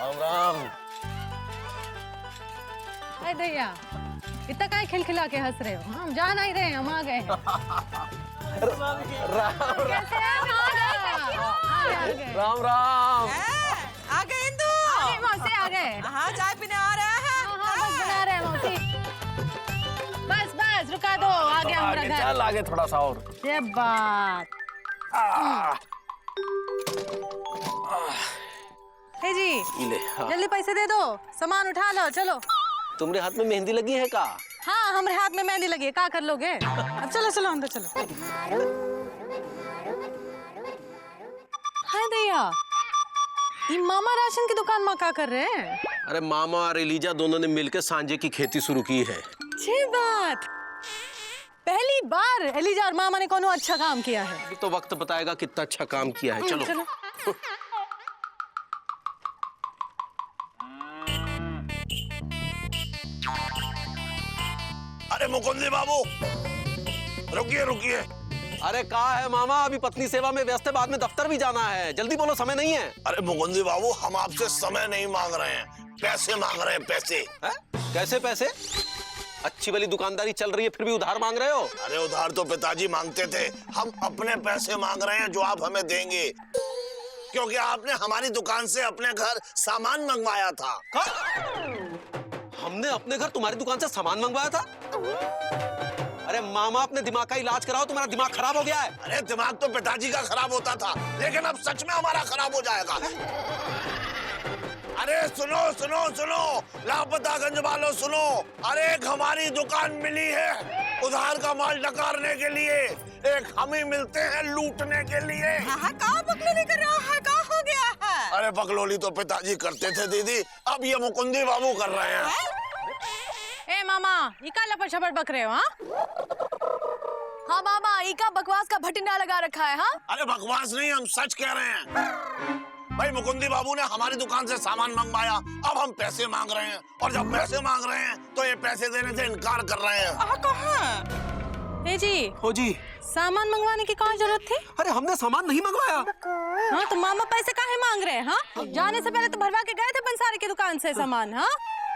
राम राम। अरे भैया इतना काय खिलखिला के हंस रहे हो? हम जा नहीं रहे, हम आ गए हैं। कैसे हैं? राम राम। आ गए इंदु। मौसी आ गए। हाँ चाय पीने आ रहे हैं। बस बना रहे हैं मौसी। बस बस रुका दो, आ गया हमारा घर। चल आगे थोड़ा सा और। ये बात। हे जी जल्दी पैसे दे दो, सामान उठा लो, चलो। तुम्हारे हाथ में मेहंदी लगी है का? हाँ हमारे हाथ में मेहंदी लगी है, क्या कर लोगे? अब चलो चलो अंदर चलो। हाय भैया, ये मामा राशन की दुकान में क्या कर रहे हैं? अरे मामा और एलिजा दोनों ने मिलकर सांझे की खेती शुरू की है। अच्छी बात, पहली बार एलिजा और मामा ने कोनो अच्छा काम किया है। तो वक्त बताएगा कितना अच्छा काम किया है। चलो, चलो। अरे मुकुंदी बाबू रुकिए रुकिए। अरे कहा है मामा, अभी पत्नी सेवा में व्यस्त है, बाद में दफ्तर भी जाना है, जल्दी बोलो, समय नहीं है। अरे मुकुंदी बाबू हम आपसे समय नहीं मांग रहे हैं, पैसे मांग रहे हैं, पैसे। है? कैसे पैसे? अच्छी वाली दुकानदारी चल रही है फिर भी उधार मांग रहे हो? अरे उधार तो पिताजी मांगते थे, हम अपने पैसे मांग रहे हैं जो आप हमें देंगे, क्योंकि आपने हमारी दुकान से अपने घर सामान मंगवाया था। हमने अपने घर तुम्हारी दुकान से सामान मंगवाया था? अरे मामा अपने दिमाग का इलाज कराओ, तुम्हारा दिमाग खराब हो गया है। अरे दिमाग तो पिताजी का खराब होता था, लेकिन अब सच में हमारा खराब हो जाएगा। अरे सुनो सुनो सुनो लापतागंज वालों सुनो, अरे एक हमारी दुकान मिली है उधार का माल डकारने के लिए, एक हम ही मिलते हैं लूटने के लिए। कहाँ बकलोली कर रहा है? कहाँ हो गया है? अरे बकलोली तो पिताजी करते थे दीदी, अब ये मुकुंदी बाबू कर रहे हैं। ए मामा, इका लपड़ छपड़ बक रहे हो? हाँ मामा, इका बकवास का भटिंडा लगा रखा है। हाँ अरे बकवास नहीं, हम सच कह रहे हैं। भाई मुकुंदी बाबू ने हमारी दुकान से सामान मंगवाया, अब हम पैसे मांग रहे हैं, और जब पैसे मांग रहे हैं तो ये पैसे देने से इनकार कर रहे हैं। कहाँ? ए जी, हो जी, सामान मंगवाने की कहाँ जरूरत थी? अरे हमने सामान नहीं मंगवाया। हाँ तो मामा पैसे काहे मांग रहे हैं? हाँ जाने से पहले तो भरवा के गए थे पंसारी की दुकान से सामान। हाँ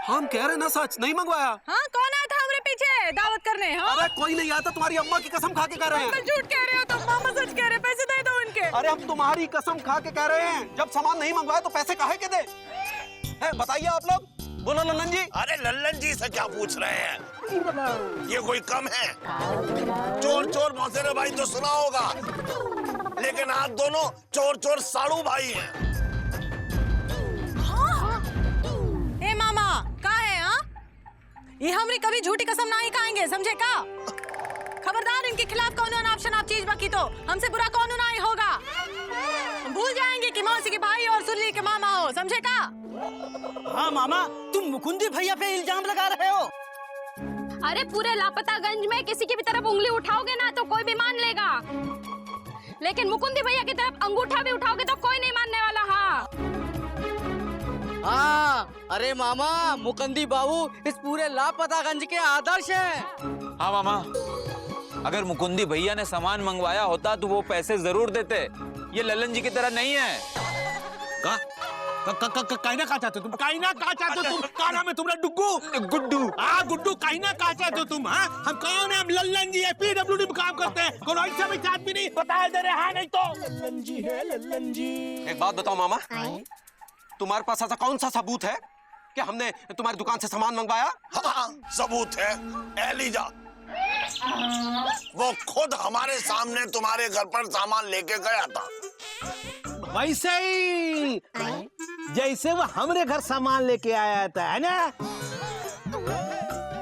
हम कह रहे ना सच, नहीं मंगवाया। हाँ कौन आया था हमारे पीछे दावत करने? हाँ अरे कोई नहीं आता, तुम्हारी अम्मा की कसम खा के कह रहे हैं। झूठ कह रहे हो तुम, मामा सच कह रहे हैं, पैसे दे दो उनके। अरे हम तुम्हारी कसम खा के कह रहे हैं, जब सामान नहीं मंगवाया तो पैसे काहे के दे? है बताइए आप लोग, बोलो लल्लन जी। अरे लल्लन जी से क्या पूछ रहे हैं, ये कोई कम है? चोर चोर मौसेरे भाई तो सुना होगा, लेकिन आप दोनों चोर चोर साड़ू भाई हैं। ए मामा कहा है? हाँ ये हमरी कभी झूठी कसम नहीं खाएंगे, समझे का? खबरदार इनके खिलाफ कानून ऑप्शन आप चीज बाकी तो हमसे बुरा कानून नहीं होगा। हम भूल जाएंगे कि मौसी के भाई और सुरली के मामा हो, समझे का? हाँ मामा, तुम मुकुंदी भैया पे इल्जाम लगा रहे हो। अरे पूरे लापतागंज में किसी की भी तरफ उंगली उठाओगे ना तो कोई भी मान लेगा, लेकिन मुकुंदी भैया की तरफ अंगूठा भी उठाओगे तो कोई नहीं मानने वाला। हाँ अरे मामा, मुकुंदी बाबू इस पूरे लापतागंज के आदर्श हैं। हाँ मामा, अगर मुकुंदी भैया ने सामान मंगवाया होता तो वो पैसे जरूर देते, ये लल्लन जी की तरह नहीं है। काइना कहा चाहते तुम? काइना कहा चाहते तुम? क्या नाम है तुम्हारा? डुग्गू? गुड्डू। हाँ गुड्डू, काइना कहा चाहते तुम? हाँ हम कौन है? हम लल्लन जी है, पीडब्ल्यूडी में काम करते हैं, कोई ऐसा भी आदमी नहीं बताया दे रहे हैं, नहीं तो लल्लन जी है, लल्लन जी। एक बात बताओ मामा, तुम्हारे पास ऐसा कौन सा सबूत है कि हमने तुम्हारी दुकान से सामान मंगवाया? हाँ सबूत है, एलिजा वो खुद हमारे सामने तुम्हारे घर पर सामान लेके गया था। वैसे ही जैसे वो हमरे घर सामान लेके आया था, है ना?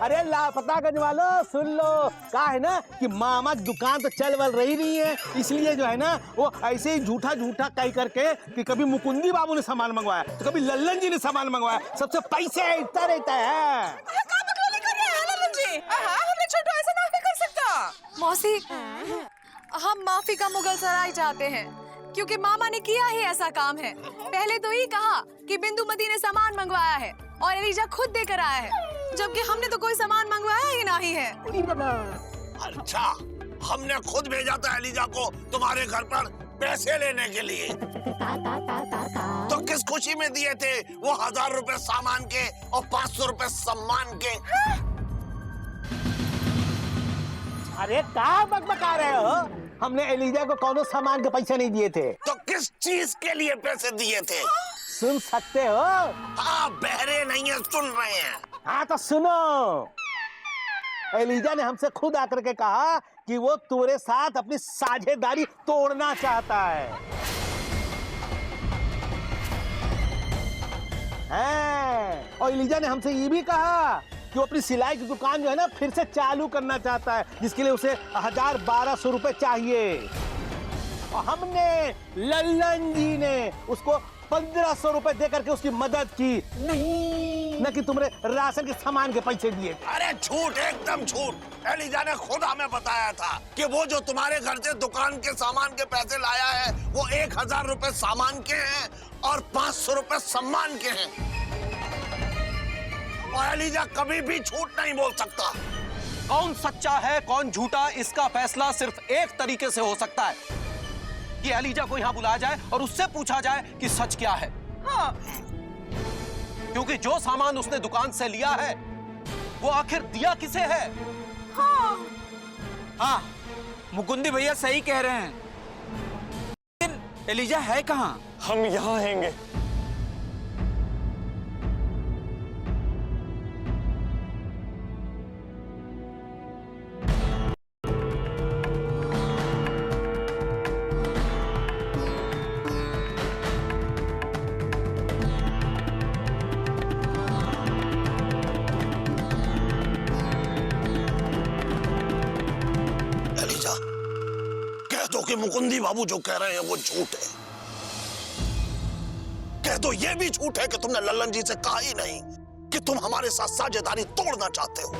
अरे लापतागंज वालों सुन लो, क्या है ना कि मामा की दुकान तो चल वल रही नहीं है, इसलिए जो है ना वो ऐसे ही झूठा झूठा कह करके कि कभी मुकुंदी बाबू ने सामान मंगवाया तो कभी लल्लन जी ने सामान मंगवाया, सबसे पैसे इतना रहता है। ऐसा नहीं कर सकता। मौसी हम माफी का मुगल सराय चाहते हैं, क्योंकि मामा ने किया ही ऐसा काम है। पहले तो ये कहा कि बिंदु मती ने सामान मंगवाया है और एलिजा खुद देकर आया है, जबकि हमने तो कोई सामान मंगवाया ही नहीं है। अच्छा हमने खुद भेजा था एलिजा को तुम्हारे घर पर पैसे लेने के लिए। तो किस खुशी में दिए थे वो 1000 रुपए सामान के और 500 रुपए सम्मान के? अरे क्या बकबका रहे हो? हमने एलिजा को कौनो सामान के पैसे नहीं दिए थे। तो किस चीज के लिए पैसे दिए थे? सुन सकते हो? हाँ, बहरे नहीं है, सुन रहे हैं। हाँ तो सुनो, एलिजा ने हमसे खुद आकर के कहा कि वो तुम्हारे साथ अपनी साझेदारी तोड़ना चाहता है। और एलिजा ने हमसे ये भी कहा कि वो अपनी सिलाई की दुकान जो है ना फिर से चालू करना चाहता है, जिसके लिए उसे 1200 रुपए चाहिए। और हमने, लल्लन जी ने उसको 1500 रुपए दे करके उसकी मदद की, न कि तुम्हारे राशन के सामान के पैसे दिए। अरे झूठ, एकदम झूठ। एलिजा ने खुद हमें बताया था कि वो जो तुम्हारे घर से दुकान के सामान के पैसे लाया है वो 1000 रुपए सामान के हैं और 500 रुपए सम्मान के हैं। और एलिजा कभी भी झूठ नहीं बोल सकता। कौन सच्चा है कौन झूठा, इसका फैसला सिर्फ एक तरीके से हो सकता है कि एलिजा को यहां बुलाया जाए और उससे पूछा जाए कि सच क्या है। हाँ। क्योंकि जो सामान उसने दुकान से लिया है वो आखिर दिया किसे है? हाँ, मुकुंदी भैया सही कह रहे हैं। लेकिन एलिजा है कहाँ? हम यहाँ हैंगे। एलिजा, कह दो कि मुकुंदी बाबू जो कह रहे हैं वो झूठ है। कह दो ये भी झूठ है कि तुमने लल्लन जी से कहा ही नहीं कि तुम हमारे साथ साझेदारी तोड़ना चाहते हो।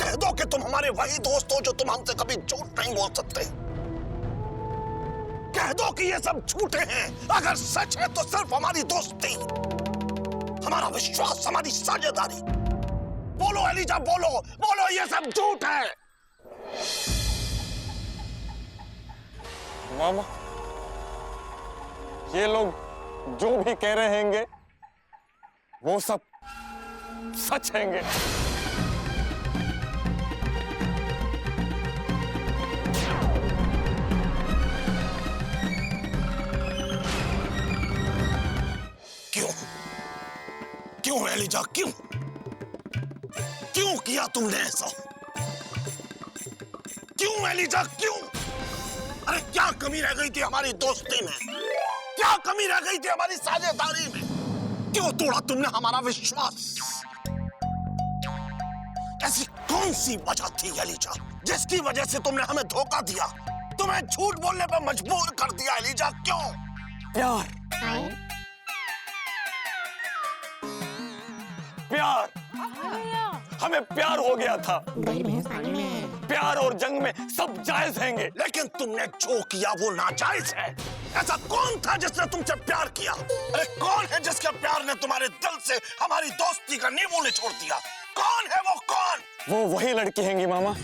कह दो कि तुम हमारे वही दोस्त हो जो तुम हमसे कभी झूठ नहीं बोल सकते। कह दो कि ये सब झूठे हैं। अगर सच है तो सिर्फ हमारी दोस्ती, हमारा विश्वास, हमारी साझेदारी। बोलो एलिजा, बोलो बोलो, ये सब झूठ है। मामा, ये लोग जो भी कह रहे हैंगे वो सब सच हैंगे। क्यों? क्यों एलिजा, क्यों? क्यों किया तुमने ऐसा? क्यों एलिजा, क्यों? अरे क्या कमी रह गई थी हमारी दोस्ती में? क्या कमी रह गई थी हमारी साझेदारी में? क्यों तोड़ा तुमने हमारा विश्वास? ऐसी कौन सी वजह थी एलिजा जिसकी वजह से तुमने हमें धोखा दिया, तुम्हें झूठ बोलने पर मजबूर कर दिया? एलिजा क्यों? प्यार, प्यार, हमें प्यार हो गया था। प्यार और जंग में सब जायज हैंगे। लेकिन तुमने जो किया वो नाजायज है। ऐसा कौन था जिसने तुमसे प्यार किया? अरे कौन है जिसके प्यार ने तुम्हारे दिल से हमारी दोस्ती का नींबू निचोड़ दिया? कौन है वो? कौन? वो वही लड़की हैंगी मामा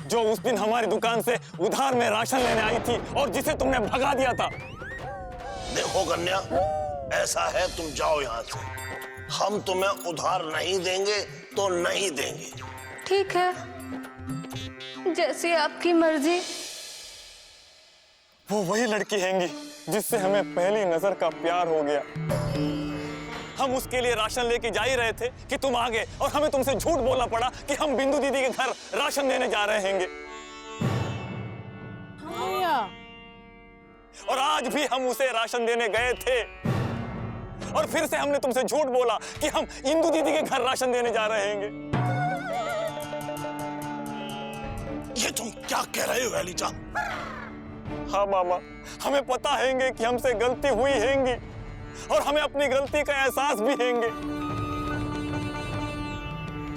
जो उस दिन हमारी दुकान से उधार में राशन लेने आई थी और जिसे तुमने भगा दिया था। देखो कन्या, ऐसा है तुम जाओ यहाँ से। हम तुम्हें उधार नहीं देंगे तो नहीं देंगे। ठीक है, जैसी आपकी मर्जी। वो वही लड़की हैंगी जिससे हमें पहली नजर का प्यार हो गया। हम उसके लिए राशन लेके जा ही रहे थे कि तुम आ गए और हमें तुमसे झूठ बोलना पड़ा कि हम बिंदु दीदी के घर राशन देने जा रहे हैंगे। और आज भी हम उसे राशन देने गए थे और फिर से हमने तुमसे झूठ बोला कि हम इंदु दीदी के घर राशन देने जा रहे हैंगे। ये तुम क्या कह रहे हो एलिजा? हाँ मामा, हमें पता हैंगे कि हमसे गलती हुई हैंगी और हमें अपनी गलती का एहसास भी हैंगे।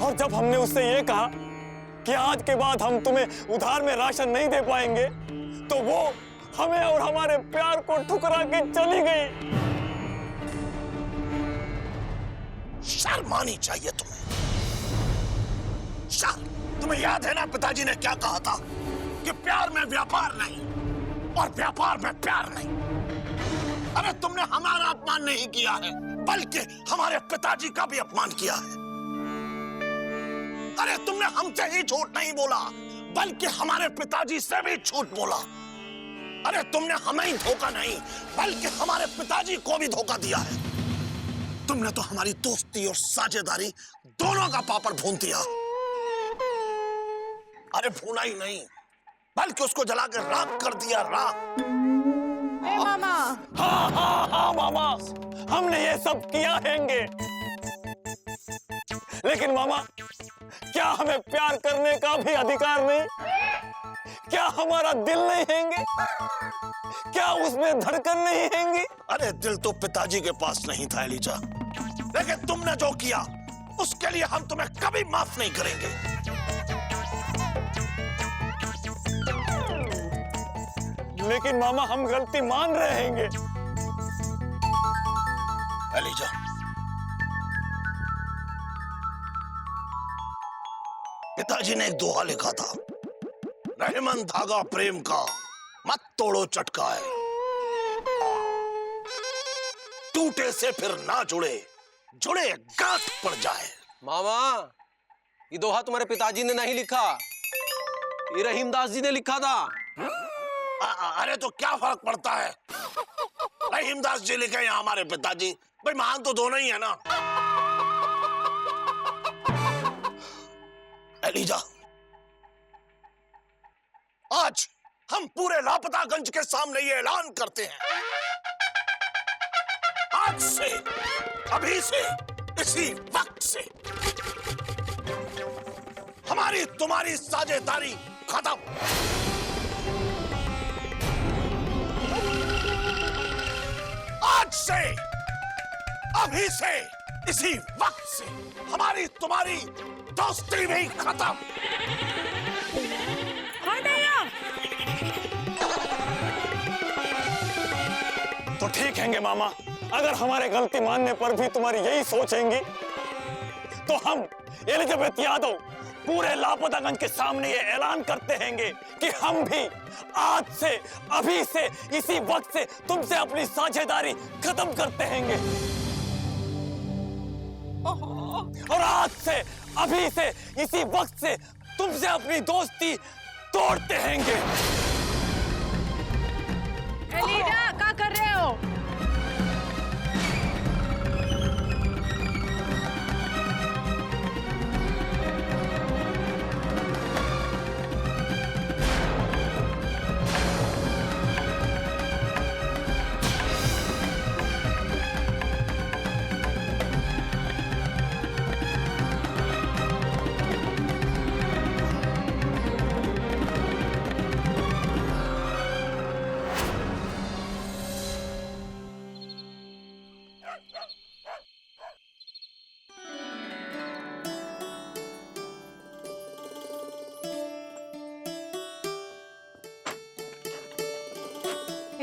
और जब हमने उससे ये कहा कि आज के बाद हम तुम्हें उधार में राशन नहीं दे पाएंगे तो वो हमें और हमारे प्यार को ठुकरा के चली गई। शर्म आनी चाहिए तुम्हें। शर्म। तुम्हें याद है ना पिताजी ने क्या कहा था कि प्यार में व्यापार नहीं, और व्यापार में प्यार नहीं। अरे तुमने हमारा अपमान नहीं किया है, बल्कि हमारे पिताजी का भी अपमान किया है। अरे तुमने हमसे ही झूठ नहीं बोला, बल्कि हमारे पिताजी से भी झूठ बोला। अरे तुमने हमें ही धोखा नहीं, बल्कि हमारे पिताजी को भी धोखा दिया है। तुमने तो हमारी दोस्ती और साझेदारी दोनों का पापड़ भून दिया। अरे भूना ही नहीं, बल्कि उसको जला के राख कर दिया, राख। ए मामा, हाँ हाँ हाँ मामा, हमने ये सब किया हैंगे। लेकिन मामा, क्या हमें प्यार करने का भी अधिकार नहीं? क्या हमारा दिल नहीं हैंगे? क्या उसमें धड़कन नहीं हैंगी? अरे दिल तो पिताजी के पास नहीं था एलिजा, लेकिन तुमने जो किया उसके लिए हम तुम्हें कभी माफ नहीं करेंगे। लेकिन मामा, हम गलती मान रहे हैंगे। एलिजा, पिताजी ने एक दोहा लिखा था, रहमन धागा प्रेम का मत तोड़ो चटकाए, टूटे से फिर ना जुड़े, जुड़े गांठ पड़ जाए। मामा, ये दोहा तुम्हारे पिताजी ने नहीं लिखा, ये रहीमदास जी ने लिखा था। अरे तो क्या फर्क पड़ता है, रहीमदास जी लिखे या हमारे पिताजी, भाई मान तो दोनों ही है ना। एलिजा, आज हम पूरे लापतागंज के सामने ये ऐलान करते हैं, आज से, अभी से, इसी वक्त से हमारी तुम्हारी साझेदारी खत्म। आज से, अभी से, इसी वक्त से हमारी तुम्हारी दोस्ती भी खत्म। तो ठीक हैंगे मामा, अगर हमारे गलती मानने पर भी तुम्हारी यही सोचेंगी, तो हम एलिजाबेथ यादव पूरे लापतागंज के सामने ये ऐलान करते हैंगे कि हम भी आज से, अभी से, इसी वक्त से तुमसे अपनी साझेदारी खत्म करते हैंगे। और आज से, अभी से, इसी वक्त से तुमसे अपनी दोस्ती तोड़ते हैंगे। एलिजा, क्या कर रहे हो?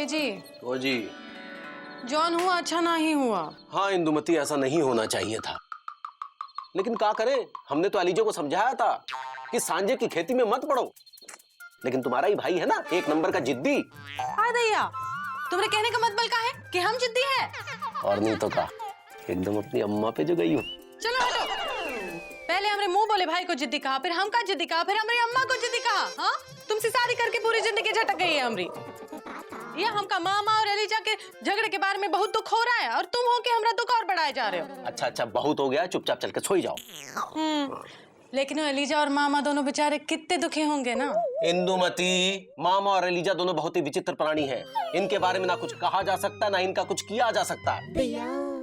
जी, ओ जी, जॉन हुआ अच्छा नहीं हुआ। हाँ इंदुमती, ऐसा नहीं होना चाहिए था, लेकिन क्या करें, हमने तो एलिजा को समझाया था कि सांझे की खेती में मत पड़ो, लेकिन तुम्हारा ही भाई है ना, एक नंबर का जिद्दी। हाँ दैया, तुम्हारे कहने का मतलब क्या है कि हम जिद्दी हैं? और नहीं तो क्या, एकदम अपनी अम्मा पे जो गई हो। चलो हटो, पहले हमरे मुंह बोले भाई को जिद्दी कहा, फिर हम का जिद्दी कहा, फिर हमारी अम्मा को जिद्दी कहा। हाँ, तुमसे शादी करके पूरी जिंदगी झटक गई है हमारी। ये हमका मामा और एलिजा के झगड़े के बारे में बहुत दुख हो रहा है, और तुम हो के हमरा दुख और बढ़ाए जा रहे हो। अच्छा अच्छा, बहुत हो गया, चुपचाप चल के सोई जाओ। लेकिन एलिजा और मामा दोनों बेचारे कितने दुखी होंगे ना। इंदुमती, मामा और एलिजा दोनों बहुत ही विचित्र प्राणी हैं। इनके बारे में ना कुछ कहा जा सकता, ना इनका कुछ किया जा सकता।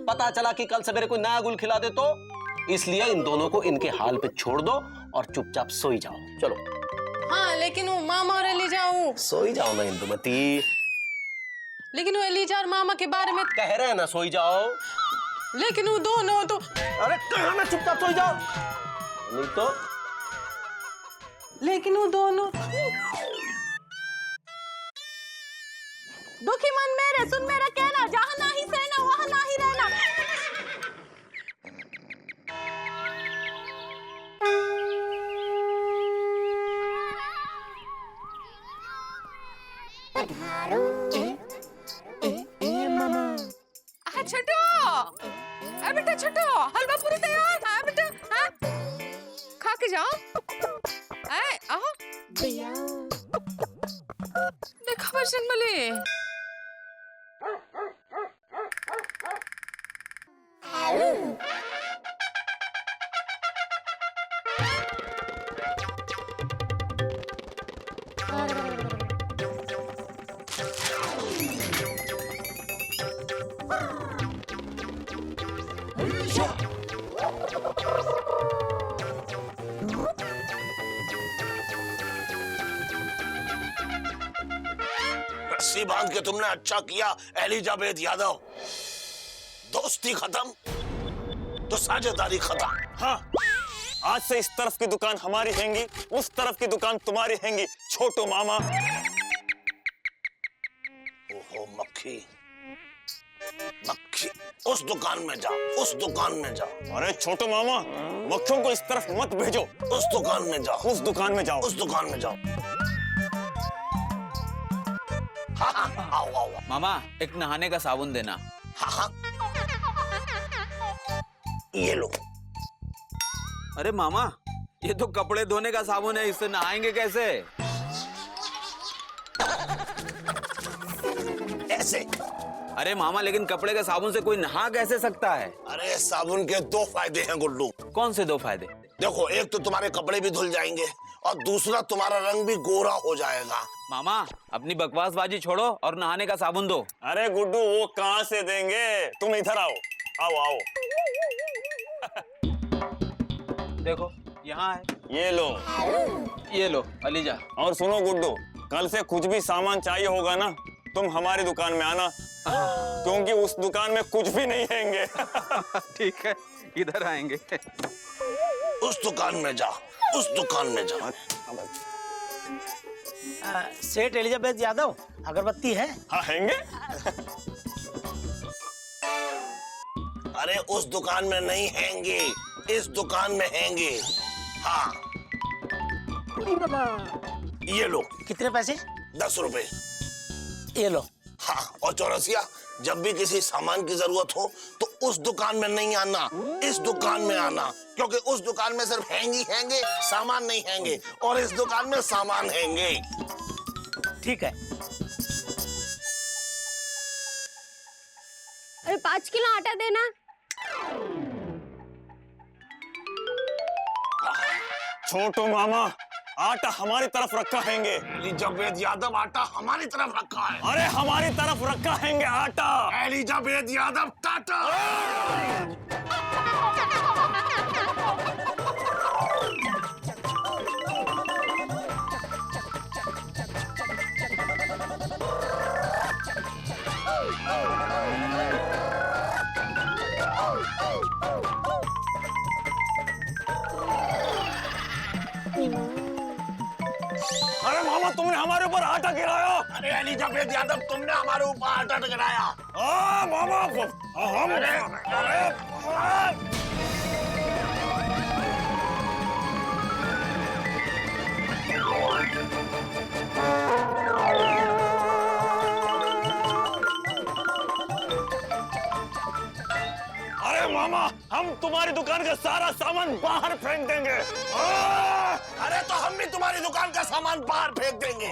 पता चला कि कल सवेरे कोई नया गुल खिला दे तो, इसलिए इन दोनों को इनके हाल पे छोड़ दो और चुपचाप सोई जाओ। चलो। हाँ, लेकिन वो मामा और एलिजा, सोई जाओ ना इंदुमती। लेकिन वो एलिजा और मामा के बारे में कह रहे हैं ना, सोई जाओ। लेकिन वो दोनों तो, अरे कहाँ ना, चुपचाप सोई जाओ, नहीं तो। लेकिन वो दोनों दुखी मन मेरे, सुन मेरा कहना, जहाँ ना ही सहना वहाँ ना ही रहना। छोटू, बेटा छोटू, हलवा पूरी तैयार है बेटा। हाँ? खा के जाओ। आओ। देखो बजरंग बली। रस्सी बांध के तुमने अच्छा किया एलिजाबेथ यादव। दोस्ती खत्म तो साझेदारी खत्म। हाँ, आज से इस तरफ की दुकान हमारी हैंगी, उस तरफ की दुकान तुम्हारी हैंगी, छोटू मामा। ओहो मक्खी, मक्खी, उस दुकान में जाओ, उस दुकान में जाओ। अरे छोटू मामा, मक्खियों को इस तरफ मत भेजो। उस दुकान में जाओ, उस दुकान में जाओ, उस दुकान में जाओ। हाँ हाँ, आओ आओ। मामा एक नहाने का साबुन देना। हाँ हाँ, ये लो। अरे मामा ये तो कपड़े धोने का साबुन है, इससे नहाएंगे कैसे? ऐसे। अरे मामा लेकिन कपड़े के साबुन से कोई नहा कैसे सकता है? अरे साबुन के दो फायदे हैं गुड्डू। कौन से दो फायदे? देखो, एक तो तुम्हारे कपड़े भी धुल जाएंगे और दूसरा तुम्हारा रंग भी गोरा हो जाएगा। मामा अपनी बकवासबाजी छोड़ो और नहाने का साबुन दो। अरे गुड्डू वो कहाँ से देंगे, तुम इधर आओ, आओ आओ। देखो यहाँ है, ये लो अलीजा। और सुनो गुड्डू, कल से कुछ भी सामान चाहिए होगा ना, तुम हमारी दुकान में आना, क्योंकि उस दुकान में कुछ भी नहीं हैंगे। ठीक है, इधर आएंगे। उस दुकान में जाओ, उस दुकान में जाओ। सेठ एलिजाबेथ यादव अगरबत्ती है? हाँ हैंगे। अरे उस दुकान में नहीं हैंगे, इस दुकान में हैंगे। हाँ, ये लो। कितने पैसे? 10 रुपए। ये लो। हाँ, और चौरसिया, जब भी किसी सामान की जरूरत हो तो उस दुकान में नहीं आना, इस दुकान में आना, क्योंकि उस दुकान में सिर्फ हैंगी हैंगे, सामान नहीं हैंगे, और इस दुकान में सामान हैंगे। ठीक है। अरे 5 किलो आटा देना। छोटू मामा, आटा हमारी तरफ रखा हैंगे। एलिजाबेथ यादव, आटा हमारी तरफ रखा है। अरे हमारी तरफ रखा हैंगे आटा। एलिजाबेथ यादव टाटा। अरे मामा तुमने हमारे ऊपर आटा गिराया। अरे एलिजाबेथ यादव, तुमने हमारे ऊपर आटा गिराया। मामा अरे मामा, हम तुम्हारी दुकान का सारा सामान बाहर फेंक देंगे। अरे तो हम भी तुम्हारी दुकान का सामान बाहर फेंक देंगे।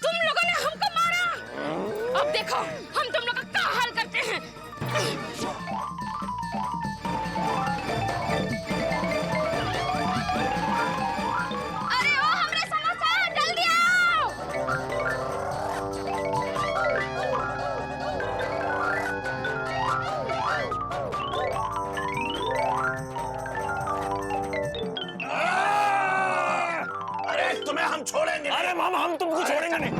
तुम लोगों ने हमको मारा, अब देखो हम तुम लोग का क्या हाल करते हैं। अरे ओ हमरे समोसा, जल्दी आओ। अरे तुम्हें हम छोड़ेंगे नहीं। अरे मामा हम तुमको छोड़ेंगे नहीं।